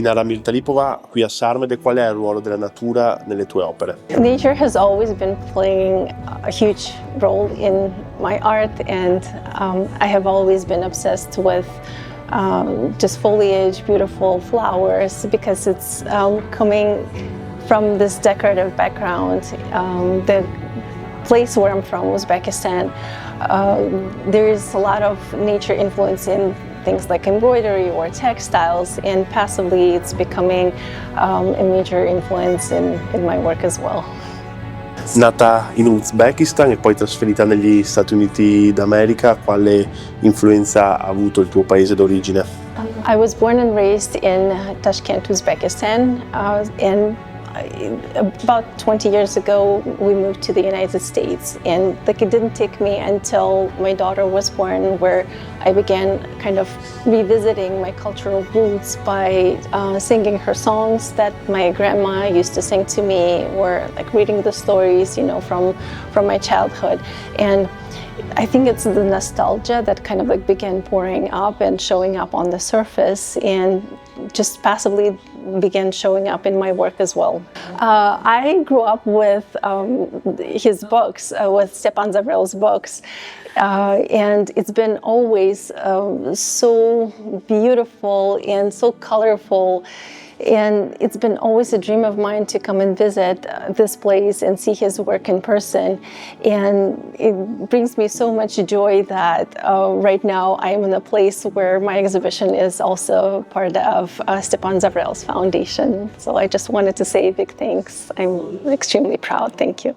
Dinara Mirtalipova qui a Sarmede, qual è il ruolo della natura nelle tue opere? Nature has always been playing a huge role in my art, and I have always been obsessed with just foliage, beautiful flowers, because it's coming from this decorative background. The place where I'm from, Uzbekistan, there is a lot of nature influence in things like embroidery or textiles, and passively it's becoming a major influence in my work as well. Nata in Uzbekistan e poi trasferita negli Stati Uniti d'America, quale influenza ha avuto il tuo paese d'origine? I was born and raised in Tashkent, Uzbekistan, and about 20 years ago we moved to the United States, and it didn't take me until my daughter was born where I began kind of revisiting my cultural roots by singing her songs that my grandma used to sing to me, or like reading the stories, you know, from my childhood. And I think it's the nostalgia that kind of like began pouring up and showing up on the surface, and just passively began showing up in my work as well. I grew up with his books, with Stepan Zavrel's books, and it's been always so beautiful and so colorful. And it's been always a dream of mine to come and visit this place and see his work in person. And it brings me so much joy that right now I'm in a place where my exhibition is also part of Stepan Zavrel's foundation. So I just wanted to say big thanks. I'm extremely proud. Thank you.